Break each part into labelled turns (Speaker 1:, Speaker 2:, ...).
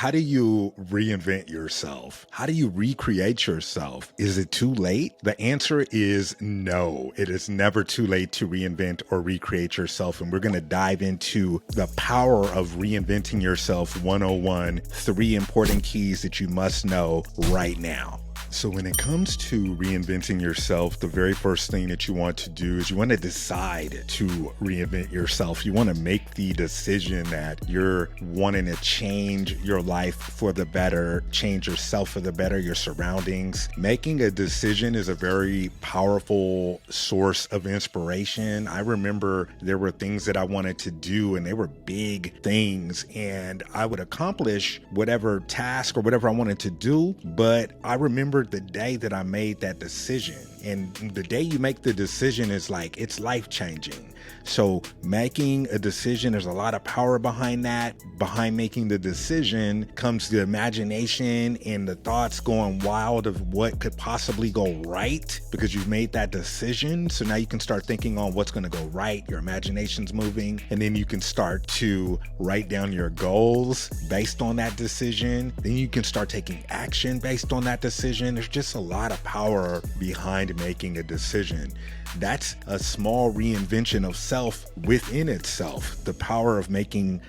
Speaker 1: how do you reinvent yourself? How do you recreate yourself? Is it too late? The answer is no. It is never too late to reinvent or recreate yourself. And we're going to dive into the power of reinventing yourself 101, 3 important keys that you must know right now. So when it comes to reinventing yourself, the very first thing that you want to do is you want to decide to reinvent yourself. You want to make the decision that you're wanting to change your life for the better, change yourself for the better, your surroundings. Making a decision is a very powerful source of inspiration. I remember there were things that I wanted to do and they were big things, and I would accomplish whatever task or whatever I wanted to do, but I remember the day that I made that decision. And the day you make the decision is like, it's life-changing. So making a decision, there's a lot of power behind that. Behind making the decision comes the imagination and the thoughts going wild of what could possibly go right because you've made that decision. So now you can start thinking on what's going to go right. Your imagination's moving, and then you can start to write down your goals based on that decision. Then you can start taking action based on that decision. There's just a lot of power behind making a decision. That's a small reinvention of self within itself, the power of making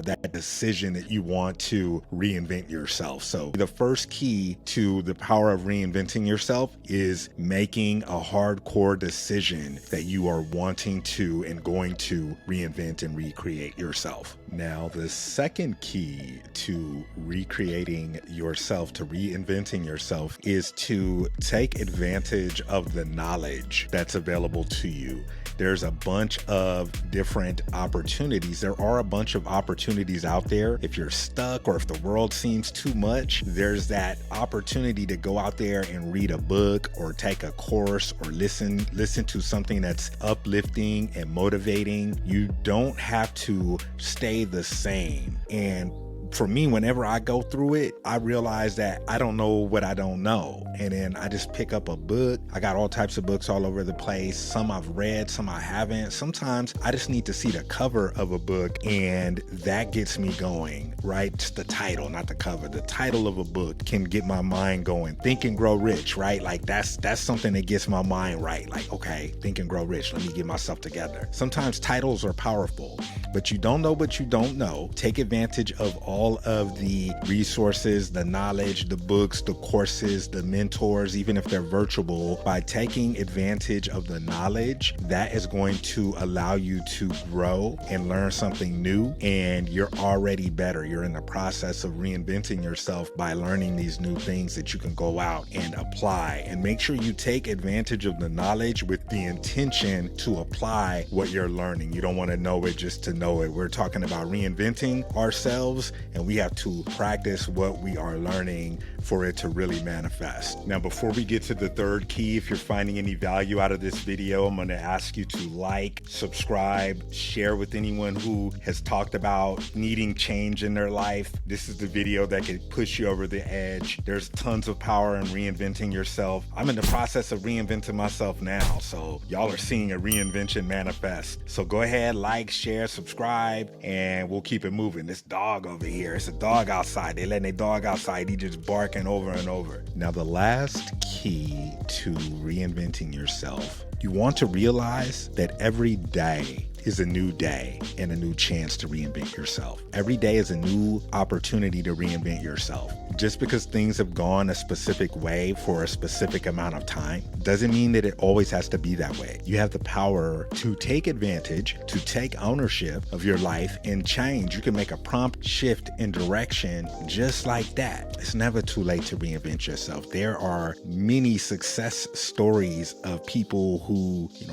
Speaker 1: that decision that you want to reinvent yourself. So the first key to the power of reinventing yourself is making a hardcore decision that you are wanting to and going to reinvent and recreate yourself. Now, the second key to recreating yourself, to reinventing yourself, is to take advantage of the knowledge that's available to you. There's a bunch of different opportunities. There are a bunch of opportunities out there. If you're stuck or if the world seems too much, there's that opportunity to go out there and read a book or take a course or listen to something that's uplifting and motivating. You don't have to stay the same. And for me, whenever I go through it, I realize that I don't know what I don't know. And then I just pick up a book. I got all types of books all over the place. Some I've read, some I haven't. Sometimes I just need to see the cover of a book and that gets me going, right? Just the title, not the cover. The title of a book can get my mind going. Think and Grow Rich, right? Like that's something that gets my mind right. Like, okay, Think and Grow Rich. Let me get myself together. Sometimes titles are powerful, but you don't know what you don't know. Take advantage of all of the resources, the knowledge, the books, the courses, the mentors, even if they're virtual. By taking advantage of the knowledge, that is going to allow you to grow and learn something new, and you're already better. You're in the process of reinventing yourself by learning these new things that you can go out and apply. And make sure you take advantage of the knowledge with the intention to apply what you're learning. You don't want to know it just to know it. We're talking about reinventing ourselves, and we have to practice what we are learning for it to really manifest. Now, before we get to the third key, if you're finding any value out of this video, I'm going to ask you to like, subscribe, share with anyone who has talked about needing change in their life. This is the video that could push you over the edge. There's tons of power in reinventing yourself. I'm in the process of reinventing myself now, so y'all are seeing a reinvention manifest. So go ahead, like, share, subscribe, and we'll keep it moving. This dog over here, it's a dog outside. They letting their dog outside. He just barking over and over. Now, the last key to reinventing yourself, you want to realize that every day is a new day and a new chance to reinvent yourself. Every day is a new opportunity to reinvent yourself. Just because things have gone a specific way for a specific amount of time doesn't mean that it always has to be that way. You have the power to take advantage, to take ownership of your life and change. You can make a prompt shift in direction just like that. It's never too late to reinvent yourself. There are many success stories of people who,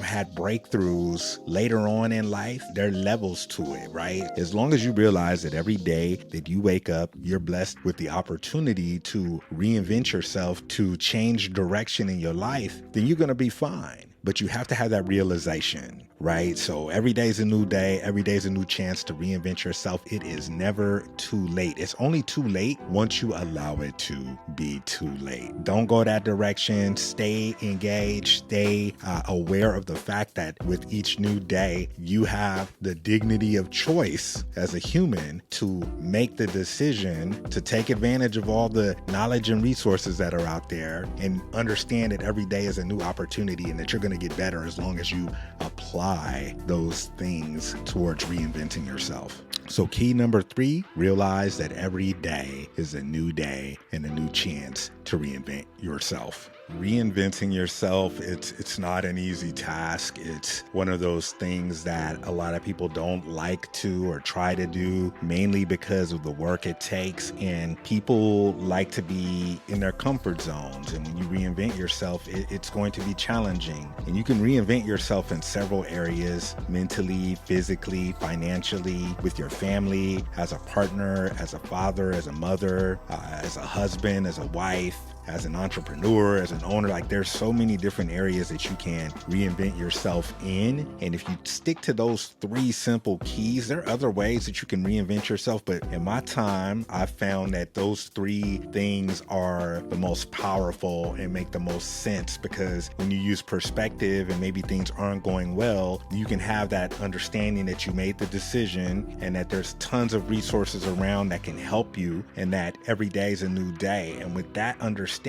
Speaker 1: had breakthroughs later on in life. There are levels to it, right? As long as you realize that every day that you wake up, you're blessed with the opportunity to reinvent yourself, to change direction in your life, then you're going to be fine. but you have to have that realization, right? So every day is a new day. Every day is a new chance to reinvent yourself. It is never too late. It's only too late once you allow it to be too late. Don't go that direction. Stay engaged. Stay aware of the fact that with each new day, you have the dignity of choice as a human to make the decision to take advantage of all the knowledge and resources that are out there, and understand that every day is a new opportunity and that you're going to get better as long as you apply those things towards reinventing yourself. So key number 3, realize that every day is a new day and a new chance to reinvent yourself. Reinventing yourself, it's not an easy task. It's one of those things that a lot of people don't like to or try to do, mainly because of the work it takes. And people like to be in their comfort zones. And when you reinvent yourself, it's going to be challenging. And you can reinvent yourself in several areas: mentally, physically, financially, with your family, as a partner, as a father, as a mother, as a husband, as a wife, as an entrepreneur, as an owner. Like, there's so many different areas that you can reinvent yourself in. And if you stick to those 3 simple keys, there are other ways that you can reinvent yourself. But in my time, I found that those 3 things are the most powerful and make the most sense, because when you use perspective and maybe things aren't going well, you can have that understanding that you made the decision and that there's tons of resources around that can help you, and that every day is a new day. And with that understanding,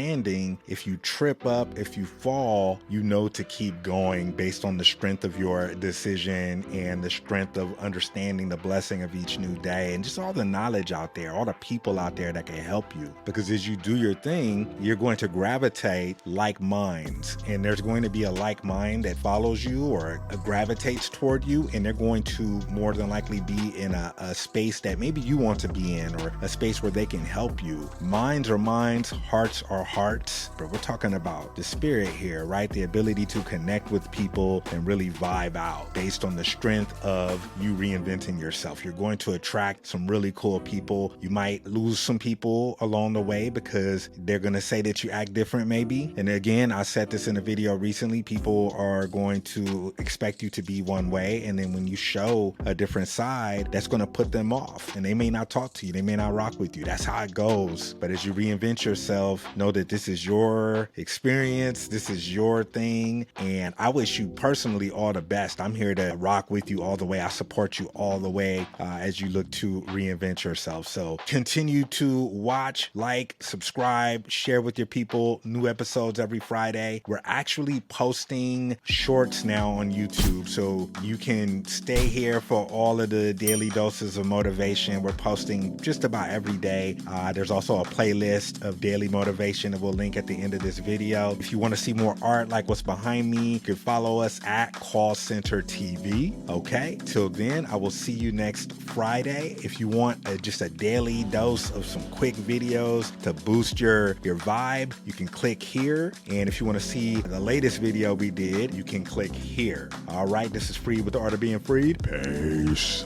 Speaker 1: if you trip up, if you fall, you know to keep going based on the strength of your decision and the strength of understanding the blessing of each new day, and just all the knowledge out there, all the people out there that can help you. Because as you do your thing, you're going to gravitate like minds, and there's going to be a like mind that follows you or gravitates toward you, and they're going to more than likely be in a space that maybe you want to be in, or a space where they can help you. Minds are minds, hearts are hearts, but we're talking about the spirit here, right? The ability to connect with people and really vibe out based on the strength of you reinventing yourself. You're going to attract some really cool people. You might lose some people along the way because they're going to say that you act different maybe. And again, I said this in a video recently, people are going to expect you to be one way, and then when you show a different side, that's going to put them off, and they may not talk to you, they may not rock with you. That's how it goes. But as you reinvent yourself, know that this is your experience, this is your thing, and I wish you personally all the best. I'm here to rock with you all the way. I support you all the way as you look to reinvent yourself. So continue to watch, like, subscribe, share with your people. New episodes every Friday. We're actually posting shorts now on YouTube, so you can stay here for all of the daily doses of motivation. We're posting just about every day. There's also a playlist of daily motivation that we'll link at the end of this video. If you want to see more art like what's behind me, you can follow us at Call Center TV. Okay, till then, I will see you next Friday. If you want just a daily dose of some quick videos to boost your vibe, you can click here. And if you want to see the latest video we did, you can click here. All right, this is Freed with the Art of Being Freed. Peace.